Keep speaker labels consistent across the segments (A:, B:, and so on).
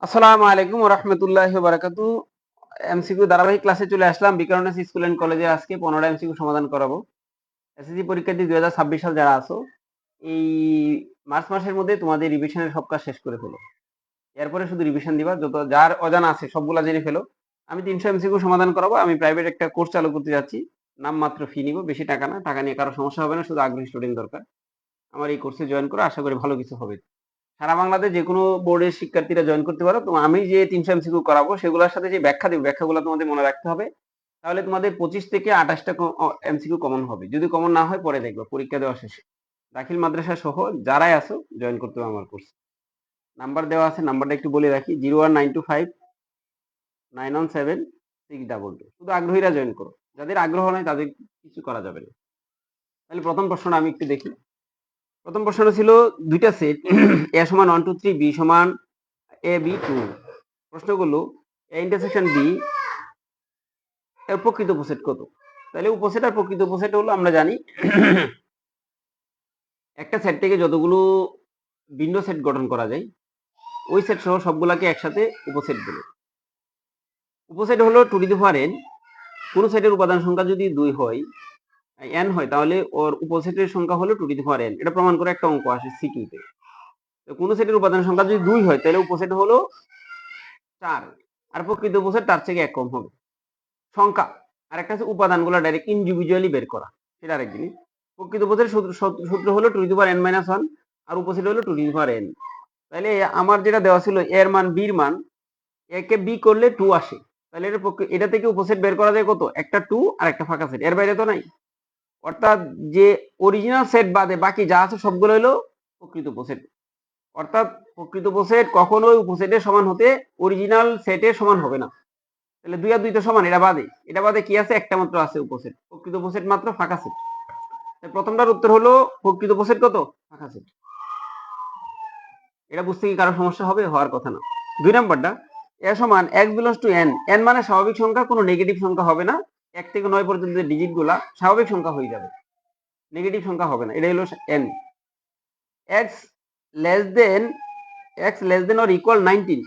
A: আসসালামু আলাইকুম ওয়া রাহমাতুল্লাহি ওয়া বারাকাতুহু। এমসিকিউ ধারাবাহিক ক্লাসে চলে আসলাম। বিকারুননিসা স্কুল অ্যান্ড কলেজে আজকে 15টা এমসিকিউ সমাধান করাবো। এসএসসি পরীক্ষার্থী 2026 সাল যারা আছো, এই মার্চ মাসের মধ্যে তোমাদের রিভিশনের সব কাজ শেষ করে ফেলো। এরপরে শুধু রিভিশন দিবা, যত যার অজানা আছে সবগুলা জেনে ফেলো। আমি 300 এমসিকিউ সমাধান করাবো। আমি প্রাইভেট একটা কোর্স চালু করতে যাচ্ছি। নামমাত্র ফি নিব, বেশি টাকা না। টাকা নিয়ে কারো সমস্যা হবে না, শুধু আগ্রহী স্টুডেন্ট দরকার। আমার এই কোর্সে জয়েন করো, আশা করি ভালো কিছু হবে। সারা বাংলাদেশ যে কোনো বোর্ডের শিক্ষার্থীরা জয়েন করতে পারো। তো আমি যে 300 এমসিকিউ করাবো সেগুলোর সাথে যে ব্যাখ্যা দিব, ব্যাখ্যাগুলো তোমাদের মনে রাখতে হবে। তাহলে তোমাদের 25 থেকে 28টা এমসিকিউ কমন হবে। যদি কমন না হয় পরে দেখবে পরীক্ষা দেওয়া শেষে। দাখিল মাদ্রাসা সহ যারাই আছো জয়েন করতে হবে আমার কোর্স। নাম্বার দেওয়া আছে, নাম্বারটা একটু বলে রাখি, 01925917622। শুধু আগ্রহীরা জয়েন করো, যাদের আগ্রহ নাই তাদের কিছু করা যাবে না। তাহলে প্রথম প্রশ্নটা আমি একটু দেখি। প্রথম প্রশ্নটা ছিল দুইটা সেট, এ সমান 1 2 3, বি সমান এ বি 2। প্রশ্ন করলো এ ইন্টারসেকশন বি এর প্রকৃত উপসেট কত। তাহলে উপসেট আর প্রকৃত উপসেট হলো, আমরা জানি একটা সেট থেকে যতগুলো ভিন্ন সেট গঠন করা যায়, ওই সেট সহ সবগুলাকে একসাথে উপসেট বলে। উপসেট হলো টু দি পাওয়ার এন। কোন সেটের উপাদান সংখ্যা যদি 2 হয়, এন হয়, তাহলে ওর উপসেটের সংখ্যা হলো টু দি পাওয়ার এন। এটা প্রমাণ করে একটা অঙ্ক আসে সিকিউতে। তো কোন সেটের উপাদান সংখ্যা যদি 2 হয়, তাহলে উপসেট হলো 4, আর প্রকৃত উপসেট তার থেকে 1 কম হবে। সংখ্যা আর একটা আছে উপাদানগুলো ডাইরেক্ট ইন্ডিভিজুয়ালি বের করা, সেটা আরেক জিনিস। প্রকৃত উপসেটের সূত্র হলো to the power N minus 1, আর উপসেট হলো টু দি পাওয়ার এন। তাহলে আমার যেটা দেওয়া ছিল এর মান বির মান, এ কে বি করলে 2 আসে। তাহলে এটা থেকে উপসেট বের করা যায় কত, একটা 2 আর একটা ফাঁকা সেট, এর বাইরে তো নাই। অর্থাৎ যে অরিজিনাল সেট বাদে বাকি যা আছে সবগুলো হলো প্রকৃত উপসেট। অর্থাৎ প্রকৃত উপসেট কখনোই উপসেটের সমান হতে অরিজিনাল সেটের সমান হবে না। তাহলে 2 আর 2 তো সমান, এটা বাদে কি আছে, একটা মাত্র আছে উপসেট। প্রকৃত উপসেট মাত্র ফাঁকা সেট। প্রথমটার উত্তর হলো প্রকৃত উপসেট কত, ফাঁকা সেট। এটা বুঝতে কি কারো সমস্যা হবে, হওয়ার কথা না। 2 নাম্বারটা, এ সমান x belongs to n। n মানে স্বাভাবিক সংখ্যা, কোনো নেগেটিভ সংখ্যা হবে না। 1 থেকে 9 পর্যন্ত ডিজিট গুলা স্বাভাবিক সংখ্যা হয়ে যাবে, নেগেটিভ সংখ্যা হবে না। এটা হলো n। x less than or equal 19।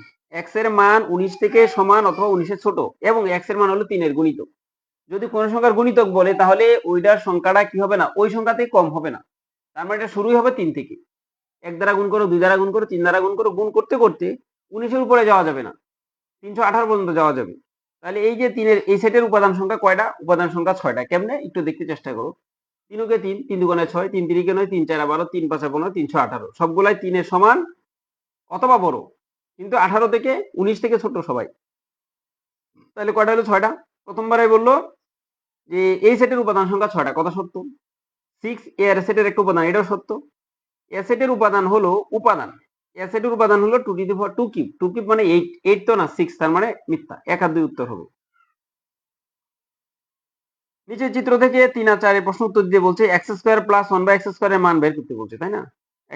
A: x এর মান 19 থেকে সমান অথবা 19 এর ছোট, এবং x এর মান হলো 3 এর গুণিতক। যদি কোন সংখ্যার গুণিতক বলে, তাহলে ওইটার সংখ্যাটা কি হবে না, ওই সংখ্যা থেকে কম হবে না। তার মানে এটা শুরুই হবে 3 থেকে। 1 দ্বারা গুণ করো, 2 দ্বারা গুণ করো, 3 দ্বারা গুণ করো, গুণ করতে করতে 19 এর উপরে যাওয়া যাবে না, 318 পর্যন্ত যাওয়া যাবে। তাহলে এই যে 3 এর এই সেটের উপাদান সংখ্যা কয়টা, উপাদান সংখ্যা 6টা। কেমনে একটু দেখতে চেষ্টা করো। 3 কে 3, 3 দুগুণে 6, 3 3 9, 3 4 12, 3 5 15, 318। সবগুলাই 3 এর সমান অথবা বড়, কিন্তু 18 থেকে 19 থেকে ছোট সবাই। তাহলে কয়টা হলো, 6টা। প্রথমবারে বললো যে এই সেটের উপাদান সংখ্যা 6টা, কথা সত্য। 6 এর সেটের একটা উপাদান, এটাও সত্য। এ সেটের উপাদান হলো এ সেটের উপাদান হলো 2 to the power 2 cube. 2 cube মানে 8, 8 তো না 6, তার মানে মিথ্যা। 1 আর 2 উত্তর হবে। নিচের চিত্র থেকে 3 আর 4 এর প্রশ্ন উত্তর দিয়ে বলছে x square plus 1 by x square এর মান বের করতে বলছে, তাই না?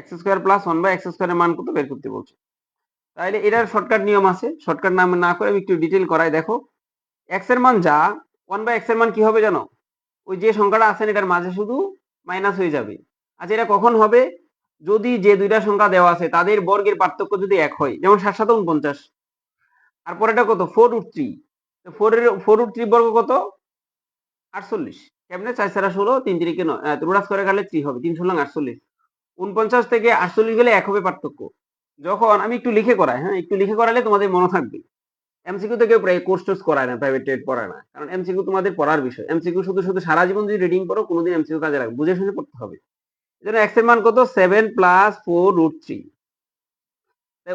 A: x square plus 1 by x square এর মান কত বের করতে বলছে। তাহলে এটার শর্টকাট নিয়ম আছে, শর্টকাট নাম না করে আমি একটু ডিটেইল করাই। দেখো, x এর মান যা, 1 বাই x এর মান কি হবে জানো, ওই যে সংখ্যাটা আছে এটার মাঝে শুধু মাইনাস হয়ে যাবে। আচ্ছা, এটা কখন হবে, যদি যে দুইটা সংখ্যা দেওয়া আছে তাদের বর্গের পার্থক্য যদি 1 হয়। যেমন 7 7 49, আর পরেরটা কত, 4√3। 4√3 বর্গ কত, 48। কেমনে, 4 4 16, 3 3 9, রোডাস করে গেলে 3 হবে, 3 16 48। 49 থেকে 48 গেলে 1 হবে পার্থক্য। যখন আমি একটু লিখে করাই, হ্যাঁ একটু লিখে করালে তোমাদের মনে থাকবে। এমসিকিউ থেকে প্রায় কোর্স টোর্স করায় না, প্রাইভেট টেট পড়ায় না, কারণ এমসিকিউ তোমাদের পড়ার বিষয়। এমসিকিউ শুধু শুধু সারা জীবন যদি রিডিং করো, কোনোদিন এমসিকিউ কাজে লাগবে, বুঝে শুনে পড়তে হবে। এজন্য x এর মান কত, 7 প্লাস 4√3।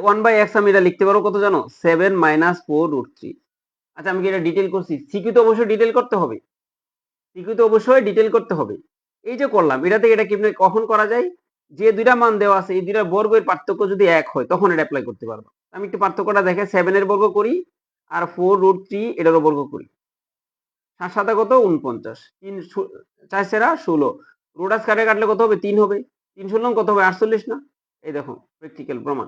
A: 1 বাই x আমি এটা লিখতে পারবো কত জানো, 7 মাইনাস 4√3। আচ্ছা, আমি কি এটা ডিটেল করছি? সিকিউ তো অবশ্যই ডিটেল করতে হবে, এই যে করলাম, এটা থেকে এটা কিভাবে কখন করা যায়, যে দুইটা মান দেওয়া আছে এই দুইটা বর্গের পার্থক্য যদি 1 হয় তখন এটা অ্যাপ্লাই করতে পারবো। আমি একটু পার্থক্যটা দেখে 7 এর বর্গ করি আর 4√3 এটারও বর্গ করি। 7 7 কত, 49, 3 4 সেরা 16, রোডাস কাটে কাটলে কত হবে, 3 হবে, 3 16 কত হবে, 48 না? এই দেখো প্র্যাকটিক্যাল প্রমাণ।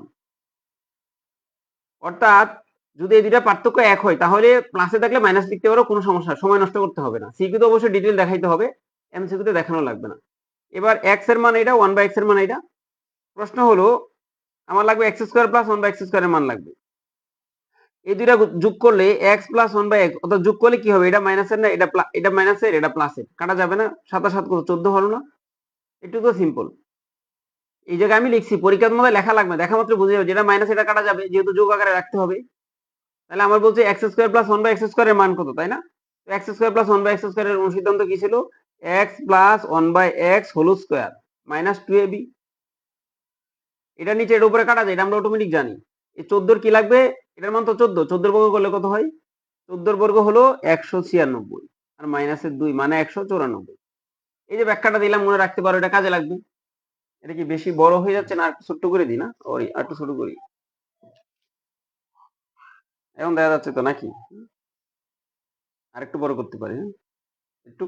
A: অর্থাৎ যদি এই দুইটা পার্থক্য 1 হয়, তাহলে প্লাসে থাকলে মাইনাস লিখতে পারো, কোনো সমস্যা, সময় নষ্ট করতে হবে না। সিকিউ তো অবশ্যই ডিটেল দেখাইতে হবে, এমসিকিউ তে দেখানো লাগবে না। এবার x এর মান এটা, 1 বাই x এর মান এটা। প্রশ্ন হলো আমার লাগবে x square plus 1 by x square এর মান লাগবে। এই দুইটা যোগ করলে x plus one by x, অর্থাৎ যোগ করলে কি হবে, এটা মাইনাসের না, এটা মাইনাসের, এটা প্লাসের, কাটা যাবে না, 7 আর 7 কত 14 হলো না, একটু তো সিম্পল। এই জায়গায় আমি লিখছি, পরীক্ষার মধ্যে লেখা লাগবে, দেখা মাত্র বুঝে যাবে, যেটা মাইনাস এটা কাটা যাবে, যেহেতু যোগ আকারে রাখতে হবে। তাহলে আমার বলছে x square plus one by x স্কোয়ারের মান কত, তাই না? X square plus one by x স্কোয়ারের অনুসিদ্ধান্ত কি ছিল, x plus one by x whole square minus 2ab। এটা নিচে এর উপরে কাটা যায়, এটা আমরা অটোমেটিক জানি। এই 14 কি লাগবে, এটার মান তো 14, 14 বর্গ করলে কত হয়, 14 বর্গ হলো 196 আর মাইনাসের 2 মানে 194। এই যে ব্যাখ্যাটা দিলাম মনে রাখতে পারো, এটা কাজে লাগবে। এটা কি বেশি বড় হয়ে যাচ্ছে না, একটু ছোট্ট করে দিই না, ওই একটু ছোট করি, এখন দেখা যাচ্ছে তো নাকি, আরেকটু বড় করতে পারি, হ্যাঁ একটু।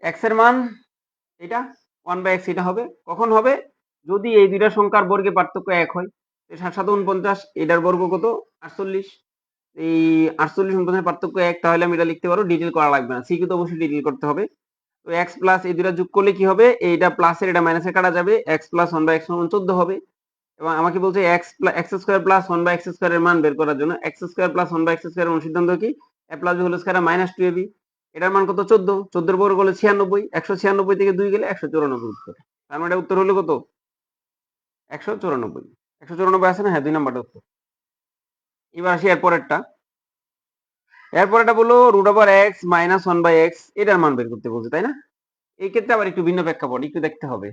A: এক্স এর মান এটা 1 বাই এক্স, এটা হবে কখন হবে, যদি এই দুইটা সংখ্যার বর্গের পার্থক্য 1 হয়। 7 7 49, এটার বর্গ কত 48, এই 48 49 পার্থক্য 1, তাহলে আমি এটা লিখতে পারো, ডিটেল করা লাগবে না, সিকিউ তো অবশ্যই ডিটেল করতে হবে। তো এক্স প্লাস এই দুইটা যোগ করলে কি হবে, এইটা প্লাসের এটা মাইনাসে কাটা যাবে, এক্স প্লাস 1 বাই এক্স সমান 14 হবে। এবং আমাকে বলছে x square plus 1 by x স্কোয়ারের মান বের করার জন্য, x square plus 1 by x স্কোয়ারের অনুসিদ্ধান্ত কি, a plus b whole square minus 2ab। এটার মান কত 14, 14 বর্গ হলো 96, 196 থেকে 2 গেলে 194 উত্তর। তার মানে উত্তর হলো কত, 194। 194 আছে না, হ্যাঁ 2 নাম্বারটা উত্তর। এবার আসি এরপরেরটা, এরপরেরটা বললো root over x minus 1 by x, এটার মান বের করতে বলছে, তাই না? এই ক্ষেত্রে আবার একটু ভিন্ন প্রেক্ষাপট একটু দেখতে হবে।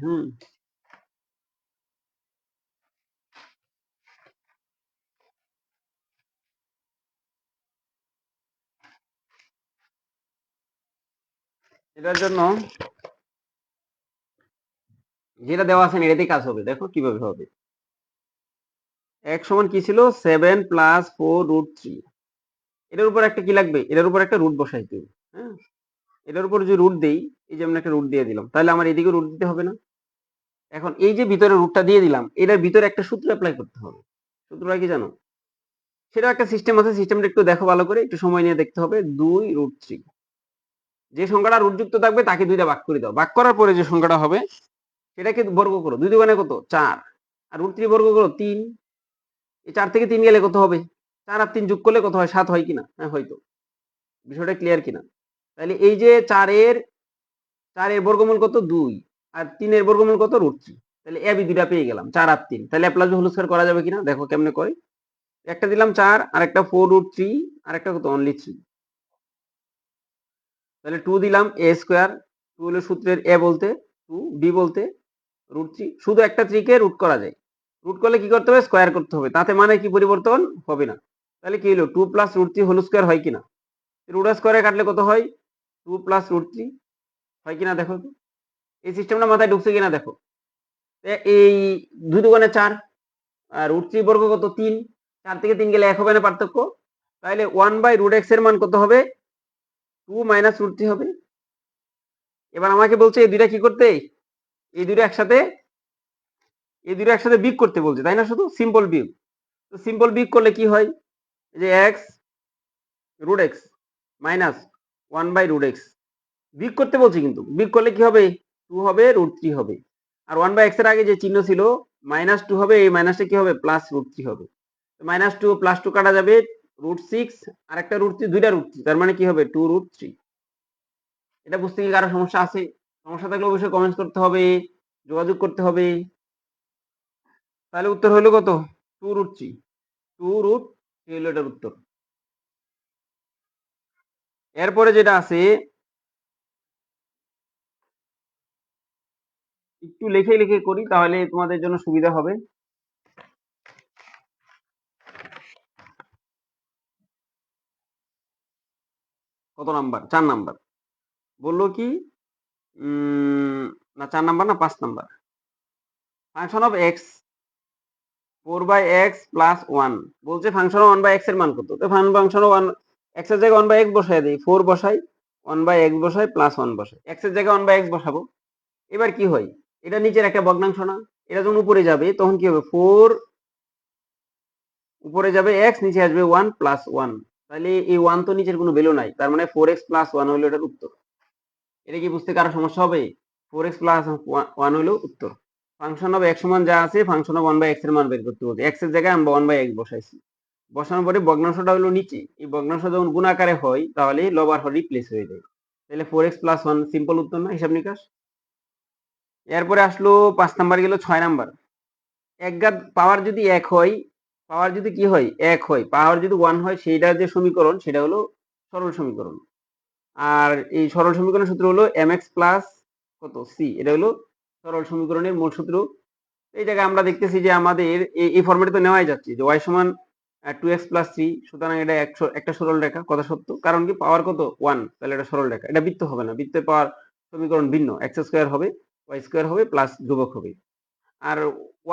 A: এটার জন্য যেটা দেওয়া আছে এটাতেই কাজ হবে, দেখো কিভাবে হবে। x সমান কি ছিল, 7 প্লাস 4 রুট 3, এটার উপর একটা কি লাগবে, এটার উপর একটা রুট বসাইতে হবে, হ্যাঁ। এটার উপর যদি রুট দেই, এই যে আমরা একটা রুট দিয়ে দিলাম, তাহলে আমার এদিকে রুট দিতে হবে না। এখন এই যে ভিতরে রুটটা দিয়ে দিলাম, এটার ভিতরে একটা সূত্র অ্যাপ্লাই করতে হবে। সূত্রটা কি জানো, সেটা একটা সিস্টেম আছে, সিস্টেমটা একটু দেখো ভালো করে, একটু সময় নিয়ে দেখতে হবে। 2 রুট 3, যে সংখ্যাটা রুটযুক্ত থাকবে তাকে দুইটা ভাগ করে দাও, ভাগ করার পরে যে সংখ্যাটা হবে সেটাকে বর্গ করো, 2 দুগুণে কত 4, আর রুট 3 বর্গ করো 3, এই 4 থেকে 3 গেলে কত হবে, 4 আর 3 যোগ করলে কত হয়, 7 হয় কিনা, হ্যাঁ হয়তো, বিষয়টা ক্লিয়ার কিনা। তাহলে এই যে 4 এর বর্গমূল কত 2, আর 3 এর বর্গমূল কত রুট 3, তাহলে এ বি দুটা পেয়ে গেলাম, 4 আর 3। তাহলে এ প্লাস হোল স্কয়ার করা যাবে কিনা দেখো কেমনে করে, একটা দিলাম 4 আর একটা 4 রুট 3 আর একটা কত অনলি 3, তাহলে 2 দিলাম a স্কয়ার, 2 হলো সূত্রের a বলতে 2, b বলতে রুট 3, শুধু একটা 3 কে রুট করা যায়, রুট করলে কি করতে হবে, স্কয়ার করতে হবে, তাতে মানে কি পরিবর্তন হবে না। তাহলে কি হলো 2 প্লাস রুট 3 হোল স্কয়ার হয় কিনা, রুট স্কয়ারে কাটলে কত হয়, 2 প্লাস রুট 3 হয় কিনা দেখো তো, এই সিস্টেমটা মাথায় ঢুকছে কিনা দেখো। এই 2 দুগুণে 4, আর রুট 3 বর্গ কত 3, 4 থেকে 3 গেলে 1 হবে না পার্থক্য, তাহলে 1 বাই রুট এক্স এর মান কত হবে, 2 মাইনাস রুট 3 হবে। এবার আমাকে বলছে এই দুইটা কি করতে, এই দুইটা একসাথে বিয়োগ করতে বলছে, তাই না, শুধু সিম্পল বিয়োগ। তো সিম্পল বিয়োগ করলে কি হয়, যে x root x minus 1 by root x বিয়োগ করতে বলছি, কিন্তু বিয়োগ করলে কি হবে, 2 হবে রুট 3 হবে, আর 1 বাই এক্স এর আগে যে চিহ্ন ছিল মাইনাস 2 হবে, এই মাইনাসটা কি হবে প্লাস রুট 3 হবে, মাইনাস 2 প্লাস 2 কাটা যাবে, রুট 6 আর একটা রুট 3, দুইটা রুট 3, তার মানে কি হবে 2 রুট 3। এটা বুঝতে কি কারো সমস্যা আছে, সমস্যা থাকলে অবশ্যই কমেন্ট করতে হবে, যোগাযোগ করতে হবে। তাহলে উত্তর হলো কত, 2 রুট 3, 2 রুট 3 হলো এটার উত্তর। এরপরে যেটা আছে একটু লিখে লিখে করি, তাহলে তোমাদের জন্য সুবিধা হবে। কত নাম্বার, 4 নাম্বার, বললো কি না 4 নাম্বার না 5 number, function of x 4 by x plus 1, বলছে ফাংশন অফ 1 বাই এক্স এর মান কত, তো ফাংশন অফ 1 এক্স এর জায়গায় 1 বাই এক্স বসাই দেই, 4 বসাই 1 বাই এক্স বসাই প্লাস 1 বসাই, এক্স এর জায়গায় 1 বাই এক্স বসাবো। এবার কি হয়, এটা নিচের একটা ভগ্নাংশ না, এটা যখন উপরে যাবে তখন কি হবে, 4 উপরে যাবে এক্স, নিচে আসবে 1 প্লাস 1, তাহলে এই 1 তো নিচের কোনো ভ্যালু নাই, তার মানে 4x প্লাস 1 হলো এটার উত্তর। এটা কি বুঝতে কারো সমস্যা হবে, 4x প্লাস 1 হলো উত্তর। ফাংশন অফ x সমান যা আছে ফাংশন অফ 1/x এর মান বের করতে বলছে। x এর জায়গায় আমরা 1/x বসাইছি, বসানোর পরে ভগ্নাংশটা হলো নিচে। এই ভগ্নাংশ যখন গুণ আকারে হয় তাহলে লব আর হর রিপ্লেস হয়ে যায়। তাহলে 4x প্লাস 1 সিম্পল উত্তর না, হিসাব নিকাশ। এরপরে আসলো 5 নাম্বার, গেল 6 নাম্বার। একঘাত পাওয়ার যদি 1 হয়, পাওয়ার যদি কি হয় 1 হয়, পাওয়ার যদি 1 হয়, সেইটা যে সমীকরণ সেটা হলো সরল সমীকরণ। আর এই সরল সমীকরণের সূত্র হলো mx প্লাস কত c, এটা হলো সরল সমীকরণের মূল সূত্র। এই জায়গায় আমরা দেখতেছি যে আমাদের এই ফরম্যাটে তো নেওয়াই যাচ্ছে যে y সমান 2x প্লাস 3, সুতরাং এটা একটা সরল রেখা, কথা সত্য। কারণ কি পাওয়ার কত 1, তাহলে এটা সরল রেখা। এটা বৃত্ত হবে না, বৃত্তের পাওয়ার সমীকরণ ভিন্ন, x স্কয়ার হবে, y স্কয়ার হবে, প্লাস ধ্রুবক হবে। আর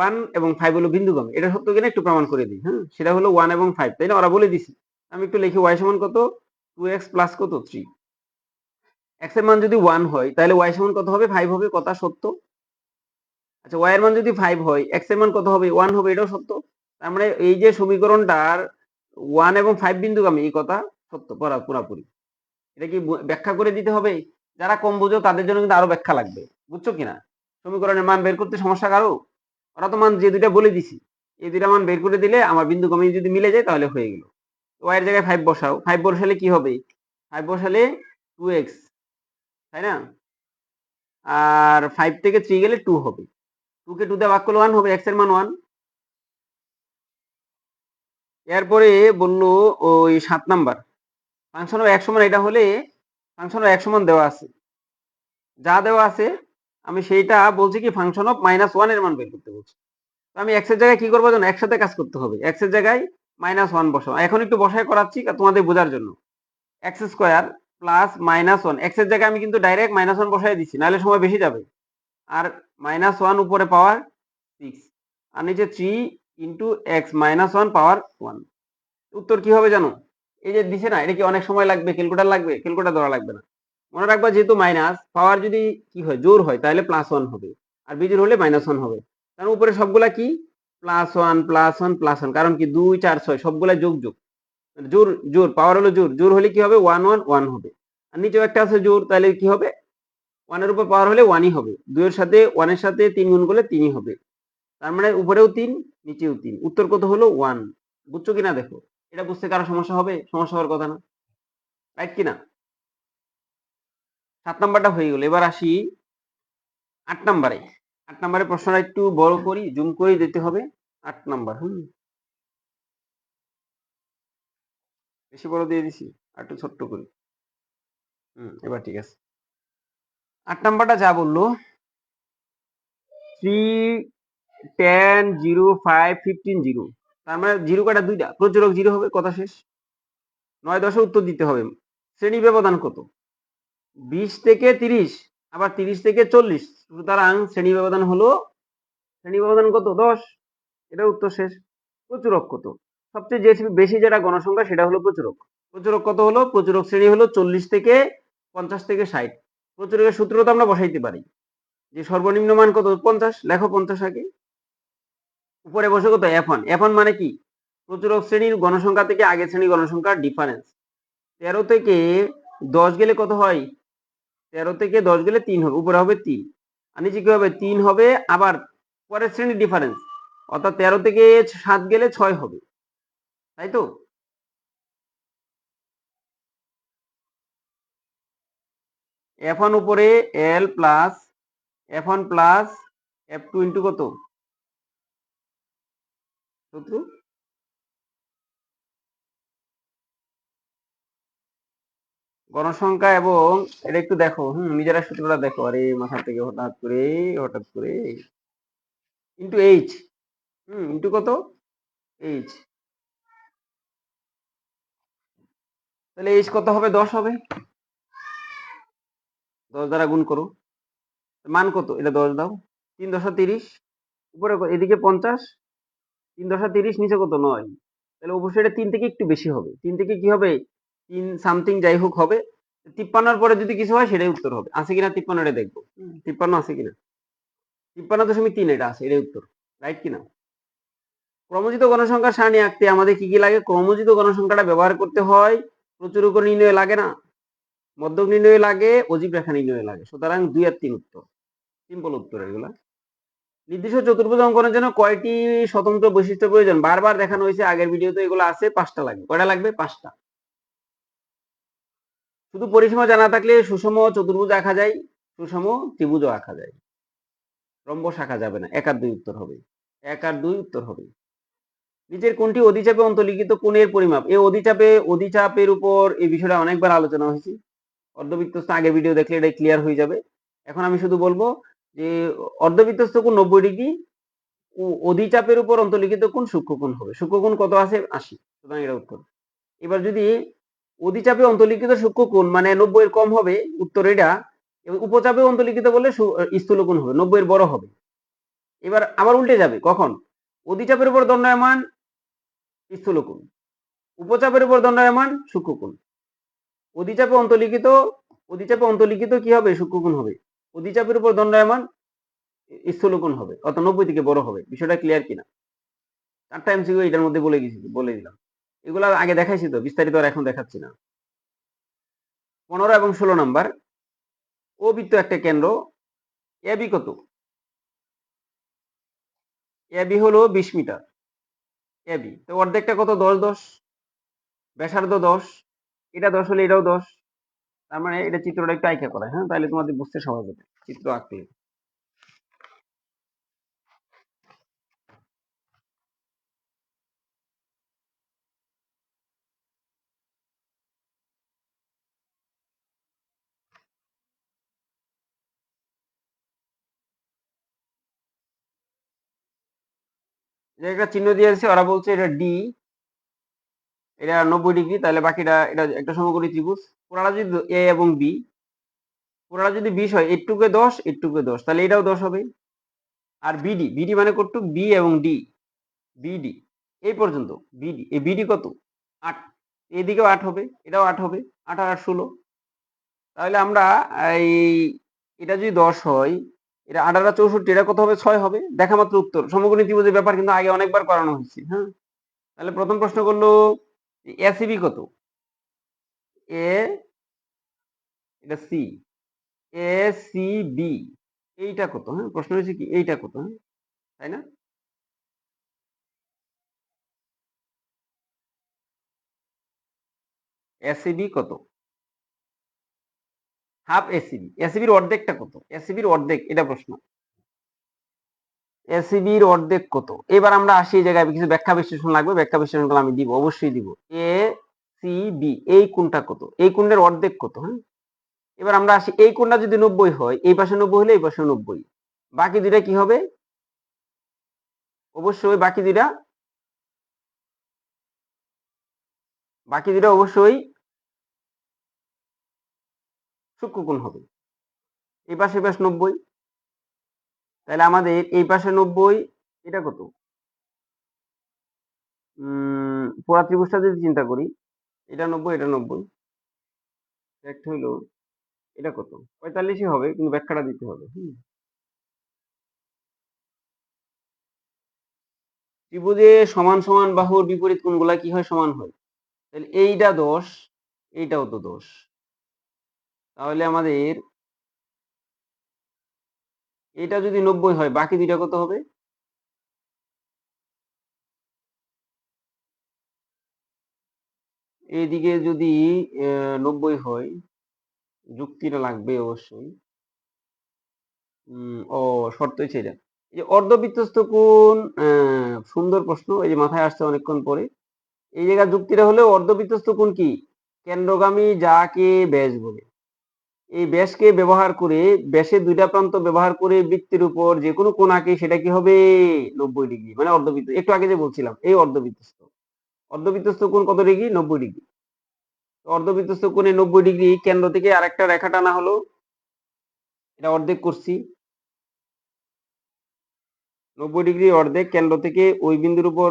A: 1 এবং 5 হলো বিন্দুগামী, এটা সত্য কিনা একটু প্রমাণ করে দিই। হ্যাঁ, সেটা হলো 1 এবং 5, তাই না? ওরা বলে দিছি। আমি একটু লিখি y সমান কত 2x প্লাস কত 3। x এর মান যদি 1 হয় তাহলে y সমান কত হবে 5 হবে, কথা সত্য। আচ্ছা, y এর মান যদি 5 হয় x এর মান কত হবে 1 হবে, এটাও সত্য। তার মানে এই যে সমীকরণটার 1 এবং 5 বিন্দুগামী, এই কথা সত্য পুরাপুরি। এটা কি ব্যাখ্যা করে দিতে হবে? যারা কম বুঝো তাদের জন্য কিন্তু আরো ব্যাখ্যা লাগবে, বুঝছো কিনা? সমীকরণের মান বের করতে সমস্যা কারো? ওরা তো মান যে দুইটা বলে দিছি, এই দুইটা মান বের করে দিলে আমার বিন্দুগামী যদি মিলে যায় তাহলে হয়ে গেল। y এর জায়গায় 5 বসাও, 5 বসালে কি হবে? 5 বসালে 2x, তাই না? আর 5 থেকে 3 গেলে 2 হবে। 2 কে 2 দিয়ে ভাগ করলে 1 হবে, x এর মান 1। এরপরে বললো ওই 7 নাম্বার, ফাংশন অফ x সমান এটা হলে ফাংশন অফ x সমান দেওয়া আছে, যা দেওয়া আছে আমি সেইটা বলছি কি ফাংশন অফ -1 এর মান বের করতে বলছি। তো আমি x এর জায়গায় কি করবো জানো? একসাথে কাজ করতে হবে। x এর জায়গায় -1 বসাও। এখন একটু বসায় করাচ্ছি তোমাদের বোঝার জন্য। x স্কয়ার প্লাস -1, x এর জায়গায় আমি কিন্তু ডাইরেক্ট -1 বসাই দিচ্ছি, নাহলে সময় বেশি যাবে। আর -1 উপরে পাওয়ার 6, আর নিচে 3 ইন্টু x -1 পাওয়ার 1। উত্তর কি হবে জানো? এই যে দিছে না, এটা কি অনেক সময় লাগবে? ক্যালকুলেটর লাগবে? ক্যালকুলেটর ধরা লাগবে না। মনে রাখবা যেহেতু মাইনাস, পাওয়ার যদি কি হয় জোর হয় তাহলে +1 হবে, আর বিজোড় হলে -1 হবে। কারণ উপরে সবগুলা কি +1 +1 +1, কারণ কি 2 4 6 সবগুলা যোগ যোগ, জোর জোর, পাওয়ার হলো জোর, জোর হলে কি হবে 1 1 1 হবে। আর নিচেও একটা আছে জোর, তাহলে কি হবে 1 এর উপর পাওয়ার হলে 1ই হবে। 2 এর সাথে 1 এর সাথে 3 গুণ করলে 3ই হবে। তার মানে উপরেও 3 নিচেও 3, উত্তর কত হলো 1। বুঝছো কিনা দেখো? এটা বুঝতে কারো সমস্যা হবে? সমস্যা হওয়ার কথা না, রাইট কিনা? 7 নাম্বারটা হয়ে গেল। এবার আসি 8 নাম্বারে। 8 নাম্বারে প্রশ্নটা একটু বড় করি, জুম করে দিতে হবে। 8 নাম্বার, বেশি বড় দিয়ে দিছি, আর একটু ছোট্ট করি। এবার ঠিক আছে। 8 নাম্বারটা যা বললো 3 10 0 5 15 0, তার মানে জিরো কাটা দুইটা, প্রচুরক 0 হবে, কথা শেষ। 9 10 উত্তর দিতে হবে। শ্রেণী ব্যবধান কত? 20 থেকে 30, আবার 30 থেকে 40, সুতরাং শ্রেণী ব্যবধান হলো, শ্রেণী ব্যবধান কত 10, এটা উত্তর শেষ। প্রচুরক কত? সবচেয়ে বেশি যেটা গণসংখ্যা সেটা হলো প্রচুরক। প্রচুরক কত হলো? প্রচুরক শ্রেণী হলো 40 থেকে 50 থেকে 60। প্রচুরকের সূত্র তো আমরা বসাইতে পারি যে সর্বনিম্ন মান কত 50, লেখো 50 আগে, উপরে বসে কত f1। f1 মানে কি? প্রচুরক শ্রেণীর গণসংখ্যা থেকে আগের শ্রেণীর গণসংখ্যার ডিফারেন্স। 13 থেকে 10 গেলে কত হয়? 13 থেকে 10 গেলে 3 হবে, উপরে হবে 3, আর নিচে কি হবে 3 হবে, আবার পরের শ্রেণীর ডিফারেন্স, অর্থাৎ 13 থেকে 7 গেলে 6 হবে, তাই তো? f1 উপরে l plus f1 plus f2 into কত শত্রু? গণসংখ্যা এবং এটা একটু দেখো, নিজেরা সূত্রটা দেখো। আরে মাথা থেকে হঠাৎ করে ইন্টু এইচ, ইন্টু কত এইচ, তাহলে এইচ কত হবে 10 হবে, 10 দ্বারা গুণ করো, মান কত? এটা 10 দাও, 3 10 30, উপরে এদিকে 50, 3 10 30, নিচে কত 9, তাহলে অবশ্যই এটা 3 থেকে একটু বেশি হবে। 3 থেকে কি হবে 3 সামথিং যাই হোক হবে। 53 পরে যদি কিছু হয় সেটাই উত্তর হবে। আছে কিনা 53, এটা দেখবো 53 আছে কিনা। 53.3 এটা আছে, এটাই উত্তর, রাইট কিনা? ক্রমজিত গণসংখ্যার সারণী আঁকতে আমাদের কি কি লাগে? ক্রমজিত গণসংখ্যাটা ব্যবহার করতে হয়, প্রচুরক নির্ণয় লাগে না, মধ্যক নির্ণয় লাগে, অজীব রেখা নির্ণয় লাগে। সুতরাং 2 আর 3 উত্তর। সিম্পল উত্তর এগুলা। নির্দিষ্ট চতুর্ভুজ অঙ্কনের জন্য কয়টি স্বতন্ত্র বৈশিষ্ট্য প্রয়োজন? বারবার দেখানো হয়েছে, আগের ভিডিওতে এগুলো আছে। 5টা লাগবে। কয়টা লাগবে? 5টা। শুধু পরিসীমা জানা থাকলে সুষম চতুর্ভুজ আঁকা যায়, সুষম ত্রিভুজও আঁকা যায়, রম্বস আঁকা যাবে না। 1 আর 2 উত্তর হবে। 1 আর 2 উত্তর হবে। নিচের কোনটি অধিচাপে অন্তর্লিখিত কোণের পরিমাপ? এই অধিচাপের উপর এই বিষয়টা অনেকবার আলোচনা হয়েছে। অর্ধবৃত্তস্থ আগের ভিডিও দেখলে এটা ক্লিয়ার হয়ে যাবে। এখন আমি শুধু বলবো যে অর্ধবৃত্তস্থ কোণ 90 ডিগ্রি, অধিচাপের উপর অন্তর্লিখিত কোণ সূক্ষ্মকোণ হবে। সূক্ষ্মকোণ কত আছে? 80। সুতরাং এটা উত্তর। এবার যদি অধিচাপে অন্তর্লিখিত সূক্ষ্মকোণ মানে 90 এর কম হবে, উত্তর এটা। এবং উপচাপে অন্তর্লিখিত বললে স্থূলকোণ হবে, 90 এর বড় হবে। এবার আবার উল্টে যাবে, কখন? অধিচাপের উপর দণ্ডায়মান স্থূলকোণ, উপচাপের উপর দণ্ডায়মান সূক্ষ্মকোণ। অধিচাপে অন্তর্লিখিত কি হবে? সূক্ষ্মকোণ হবে। অধিচাপের উপর দণ্ডায়মান স্থূলকোণ হবে, অর্থাৎ 90 থেকে বড় হবে। বিষয়টা ক্লিয়ার কিনা? 4টা এমসিকিউ এটার মধ্যে বলে দিলাম। এগুলো আগে দেখাইছি তো, বিস্তারিত আর এখন দেখাচ্ছি না। 15 এবং 16 নাম্বার। ও বৃত্ত একটা কেন্দ্র, এবি কত? এবি হলো 20 মিটার। এবি তো অর্ধেকটা কত? 10 10। ব্যাসার্ধ 10, এটা 10 হলে এটাও 10। তার মানে এটা চিত্রটা একটু আঁকা করা, হ্যাঁ, তাহলে তোমাদের বুঝতে সহজ হবে চিত্র আঁকলে। যে একটা চিহ্ন দিয়েছে, ওরা বলছে এটা ডি, এটা 90 ডিগ্রি, তাহলে বাকিটা এটা একটা সমকোণী ত্রিভুজ। পুরাটা যদি এ এবং বি, পুরাটা যদি 20 হয়, এটুকে 10 এটুকে 10, তাহলে এটাও 10 হবে। আর বিডি, বিডি মানে কতটুক? বি এবং ডি, বিডি এই পর্যন্ত। বিডি, এই বিডি কত? 8। এদিকেও 8 হবে, এটাও 8 হবে। 8 আর 8 16। তাহলে আমরা এই এটা যদি 10 হয়, এটা 8 আর 64, এটা কত হবে? 6 হবে। দেখা মাত্র উত্তর। সমকোণী ত্রিভুজের ব্যাপার কিন্তু আগে অনেকবার করানো হয়েছে, হ্যাঁ। তাহলে প্রথম প্রশ্ন করলো এসিবি কত? এ, এটা সি, এ সি বি এইটা কত? হ্যাঁ, প্রশ্ন হয়েছে কি এইটা কত? হ্যাঁ, তাই না? এসিবি কত? Half ACB. এসিবির অর্ধেকটা কত? এসিবির অর্ধেক, এটা প্রশ্ন। এসিবির অর্ধেক কত? এবার আমরা আসি এই জায়গায়, কিছু ব্যাখ্যা বিশ্লেষণ লাগবে। ব্যাখ্যা বিশ্লেষণগুলো আমি দিব, অবশ্যই দিব। এ সি বি এই কোণটা কত? এই কোণের অর্ধেক কত? হ্যাঁ, এবার আমরা আসি, এই কোণটা যদি 90 হয়, এই পাশে 90 হলে এই পাশে 90, বাকি দুইটা কি হবে? অবশ্যই বাকি দুইটা অবশ্যই সূক্ষ্মকোণ হবে। এই পাশে 90, তাহলে আমাদের এই পাশে 90, এটা কত? পুরা ত্রিভুজটা যদি চিন্তা করি, এটা 90 এটা 90, একটা হইলো এটা কত? 45ই হবে, কিন্তু ব্যাখ্যাটা দিতে হবে। ত্রিভুজে সমান সমান বাহুর বিপরীত কোণগুলা কি হয়? সমান হয়। তাহলে এইটা 10, এইটাও তো 10। তাহলে আমাদের এটা যদি 90 হয়, বাকি দুইটা কত হবে? এইদিকে যদি 90 হয়, যুক্তিটা লাগবে অবশ্যই। ও শর্ত হচ্ছে এটা। এই যে অর্ধবৃত্তস্থ কোণ, সুন্দর প্রশ্ন, এই যে মাথায় আসছে অনেকক্ষণ পরে। এই জায়গায় যুক্তিটা হলো অর্ধবৃত্তস্থ কোণ কি? কেন্দ্রগামী, যাকে ব্যাস বলে। এই ব্যাসকে ব্যবহার করে, ব্যাসের দুইটা প্রান্ত ব্যবহার করে বৃত্তের উপর যে কোনো কোণ আঁকে, সেটা কি হবে? 90 ডিগ্রি, মানে অর্ধবৃত্ত। একটু আগে যে বলছিলাম, এই অর্ধবৃত্তস্থ। অর্ধবৃত্তস্থ কোণ কত ডিগ্রি? 90 ডিগ্রি। অর্ধবৃত্তস্থ কোণে 90 ডিগ্রি, কেন্দ্র থেকে আরেকটা রেখা টানা হলো, এটা অর্ধেক করছি। 90 ডিগ্রি অর্ধেক, কেন্দ্র থেকে ওই বিন্দুর উপর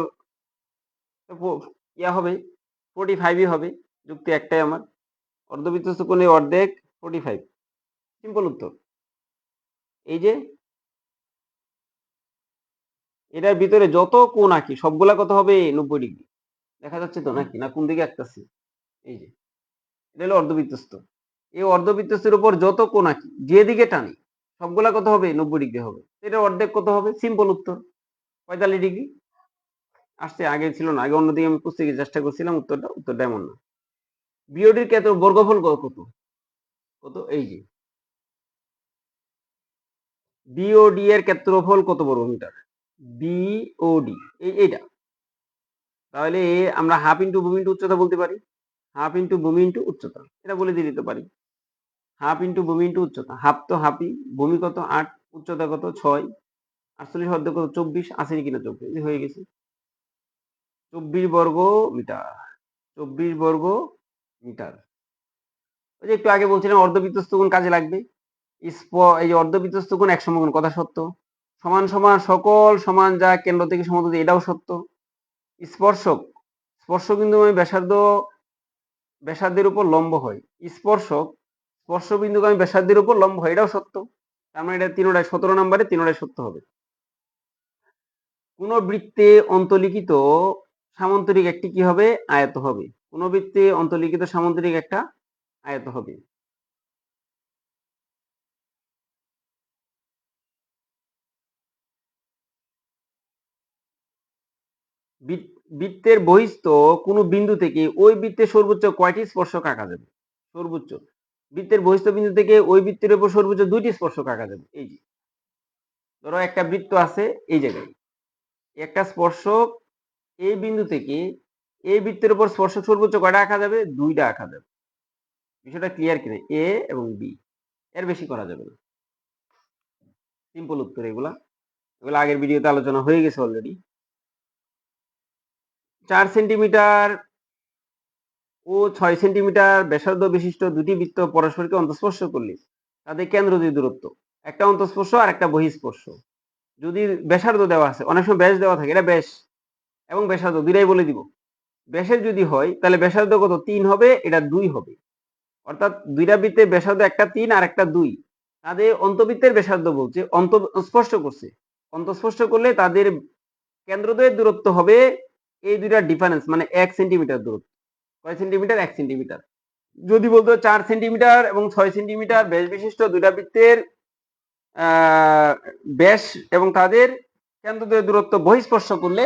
A: ইয়া হবে, 45ই হবে। যুক্তি একটাই আমার, অর্ধবৃত্তস্থ কোণে অর্ধেক 45। সিম্পল উত্তর। এই যে এটার ভিতরে যত কোণ আঁকি সবগুলা কত হবে? 90 ডিগ্রি। দেখা যাচ্ছে তো নাকি, না কোন দিকে আঁকতেছি? এই যে এটা হলো অর্ধবৃত্তস্থ। এই অর্ধবৃত্তস্থের উপর যত কোণ আঁকি, যেদিকে টানি, সবগুলা কত হবে? 90 ডিগ্রি হবে। এটা অর্ধেক কত হবে? সিম্পল উত্তর 45 ডিগ্রি আসছে। আগে ছিল না, আগে অন্যদিকে আমি বুঝতে চেষ্টা করছিলাম উত্তরটা এমন না। বিওডির ক্ষেত্রে বর্গফল কত? কত? এই যে বিওডি এর ক্ষেত্রফল কত বর্গ মিটার? বিওডি এইটা। তাহলে আমরা হাফ ইন্টু ভূমি ইন্টু উচ্চতা বলতে পারি। হাফ ইন্টু ভূমি ইন্টু উচ্চতা, এটা বলে দিয়ে দিতে পারি। হাফ ইন্টু ভূমি ইন্টু উচ্চতা, হাফ তো হাফই, ভূমি কত 8, উচ্চতা কত 6, 48 অর্ধেক কত 24, আসেনি কিনা 24, হয়ে গেছে 24 বর্গ মিটার। 24 বর্গ মিটার। ওই যে একটু আগে বলছিলাম অর্ধবৃত্তস্থ কোণ কাজে লাগবে। এই যে অর্ধবৃত্তস্থ কোণ 1 সমকোণ, কথা সত্য। সমান সমান সকল সমান যা কেন্দ্র থেকে সমদূরে, এটাও সত্য। স্পর্শক স্পর্শবিন্দু আমি ব্যাসার্ধের উপর লম্ব হয়। স্পর্শবিন্দুগামী ব্যাসার্ধের উপর লম্ব হয়, এটাও সত্য। তার মানে এটা 17 নম্বরে 3টাই সত্য হবে। কোন বৃত্তে অন্তর্লিখিত সামান্তরিক একটি কি হবে? আয়ত হবে। কোন বৃত্তে অন্তর্লিখিত সামান্তরিক একটা আয়ত হবে। বৃত্তের বহিস্থ কোন বিন্দু থেকে ওই বৃত্তের সর্বোচ্চ কয়টি স্পর্শক আঁকা যাবে? সর্বোচ্চ বৃত্তের বহিস্থ বিন্দু থেকে ওই বৃত্তের উপর সর্বোচ্চ 2টি স্পর্শক আঁকা যাবে। এই যে ধরো একটা বৃত্ত আছে, এই জায়গায় একটা স্পর্শক এই বিন্দু থেকে এই বৃত্তের উপর স্পর্শক সর্বোচ্চ কয়টা আঁকা যাবে? 2টা আঁকা যাবে। বিষয়টা ক্লিয়ার কিনা? এ এবং বি, এর বেশি করা যাবে না। সিম্পল উত্তর এগুলা আগের ভিডিওতে আলোচনা হয়ে গেছে অলরেডি। 4 সেন্টিমিটার ও 6 সেন্টিমিটার ব্যাসার্ধ বিশিষ্ট দুটি বৃত্ত পরস্পরকে অন্তঃস্পর্শ করলে তাদের কেন্দ্রীয় দূরত্ব, একটা অন্তঃস্পর্শ আর একটা বহিঃস্পর্শ, যদি ব্যাসার্ধ দেওয়া আছে, অনেক সময় ব্যাস দেওয়া থাকে, এটা ব্যাস এবং ব্যাসার্ধ দুইটাই বলে দিব। ব্যাসের যদি হয় তাহলে ব্যাসার্ধ কত? 3 হবে, এটা 2 হবে। অর্থাৎ দুইটা বৃত্তের ব্যাসার্ধ একটা 3 আর একটা 2। তাদের অন্তবৃত্তের ব্যাসার্ধ বলছে, অন্তঃস্পর্শ করছে। অন্তঃস্পর্শ করলে তাদের কেন্দ্রদ্বয়ের দূরত্ব হবে এই দুইটার ডিফারেন্স, মানে 1 সেন্টিমিটার দূরত্ব। কয় সেন্টিমিটার? 1 সেন্টিমিটার। যদি বলতো 4 সেন্টিমিটার এবং 6 সেন্টিমিটার ব্যাস বিশিষ্ট দুইটা বৃত্তের ব্যাস এবং তাদের কেন্দ্রদ্বয়ের দূরত্ব বহিঃস্পর্শ করলে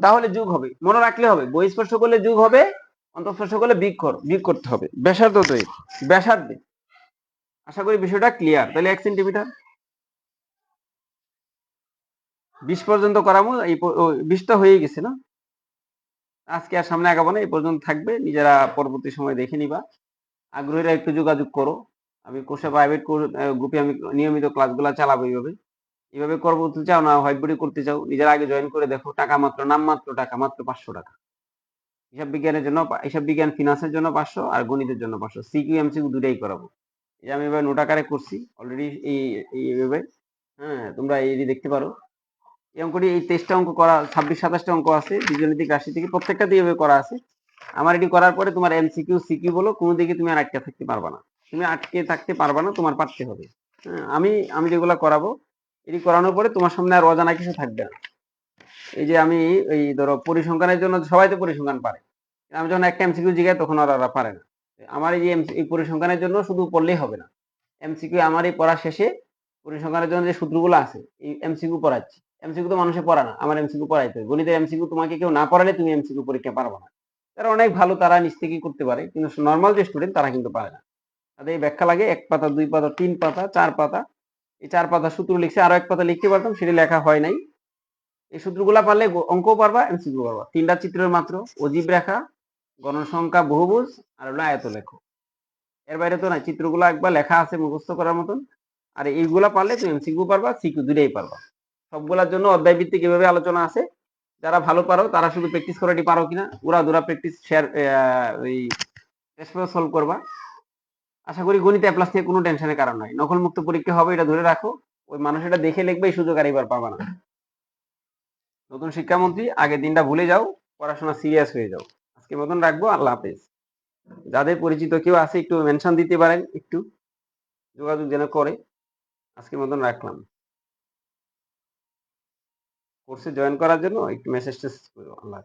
A: তাহলে যোগ হবে। মনে রাখলে হবে, বহিঃস্পর্শ করলে যোগ হবে, অন্তঃস্পর্শ করলে বিয়োগ করতে হবে। ব্যাসার্ধ দ্বয়ের ব্যাসার্ধে। আশা করি বিষয়টা ক্লিয়ার। তাহলে 1 সেন্টিমিটার 20 পর্যন্ত করাবো। এই 20টা হয়ে গেছে না? আজকে আর সামনে আগাবো না, এই পর্যন্ত থাকবে। নিজেরা পরবর্তী সময় দেখে নিবা। আগ্রহীরা একটু যোগাযোগ করো। আমি কোর্সে প্রাইভেট গ্রুপে আমি নিয়মিত ক্লাসগুলো চালাবো। এইভাবে করতে চাও না, হোয়াইট বোর্ডে করতে চাও, নিজেরা আগে জয়েন করে দেখো। টাকা মাত্র, নামমাত্র টাকা, মাত্র 500 টাকা। হিসাব বিজ্ঞান ফিনান্সের জন্য 500 আর গণিতের জন্য 500। সিকিউ এমসিকিউ দুটাই করাবো। এই আমি এবার নোট আকারে করছি অলরেডি এইভাবে। হ্যাঁ, তোমরা এই দেখতে পারো। এই অঙ্কটি, এই 23টা অঙ্ক করা, 26-27টা অঙ্ক আছে বীজগণিতিক রাশি থেকে, প্রত্যেকটা দিয়ে এভাবে করা আছে। আমার এটি করার পরে তোমার এমসিকিউ সিকিউ বলো, কোনো দিকে তুমি আর আটকে থাকতে পারবা না। তুমি আটকে থাকতে পারবা না, তোমার পারতে হবে। হ্যাঁ, আমি যেগুলো করাবো, এটি করানোর পরে তোমার সামনে আর অজানা কিছু থাকবে না। এই যে আমি এই ধরো পরিসংখ্যানের জন্য সবাই তো পরিসংখ্যান পারে, আমি যখন একটা এমসিকিউ জিগাই তখন ওরা পারে না। আমার এই যে এই পরিসংখ্যানের জন্য শুধু পড়লেই হবে না, এমসিকিউ আমার এই পড়া শেষে পরিসংখ্যানের জন্য যে সূত্রগুলো আছে এই এমসিকিউ পড়াচ্ছি। এমসিকিউ তো মানুষে পড়া না, আমার এমসিকিউ পড়াইতে হবে। গণিতের এমসিকিউ তোমাকে কেউ না পড়ালে তুমি এমসিকিউ পরীক্ষা পারবা না। তারা অনেক ভালো, তারা নিজ থেকেই করতে পারে, কিন্তু নর্মাল যে স্টুডেন্ট তারা কিন্তু পারে না। তাদের এই ব্যাখ্যা লাগে 1 পাতা 2 পাতা 3 পাতা 4 পাতা। এই 4 পাতা সূত্র লিখছে, আরো 1 পাতা লিখতে পারতাম, সেটা লেখা হয় নাই। এই সূত্রগুলা পারলে অঙ্কও পারবা, এমসিকিউ পারবা। 3টা চিত্রের মাত্র, অজীব রেখা, গণসংখ্যা, বহুভুজ আর হলো আয়ত লেখো। এর বাইরে তো নাই। চিত্রগুলো একবার লেখা আছে মুখস্থ করার মতন। আর এইগুলা পারলে তুমি এমসিকিউ পারবা, সিকিউ দুটাই পারবা। সবগুলোর জন্য অধ্যায় ভিত্তিক এভাবে আলোচনা আছে। যারা ভালো পারো তারা শুধু প্র্যাকটিস করাটি পারো কিনা, ওরা দুরা প্র্যাকটিস শেয়ার ওই টেস্ট পেপার সলভ করবা। আশা করি গণিতে এ প্লাস নিয়ে কোনো টেনশনের কারণ নাই। নকল মুক্ত পরীক্ষা হবে, এটা ধরে রাখো। ওই মানুষ এটা দেখে লিখবে, এই সুযোগ আর এবার পাবা না। নতুন শিক্ষামন্ত্রী, আগের দিনটা ভুলে যাও, পড়াশোনা সিরিয়াস হয়ে যাও। আজকের মতন রাখবো। আল্লাহ হাফেজ। যাদের পরিচিত কেউ আছে একটু মেনশন দিতে পারেন, একটু যোগাযোগ যেন করে। আজকের মতন রাখলাম। কোর্সে জয়েন করার জন্য একটু মেসেজ টেসেজ করো। আল্লাহ।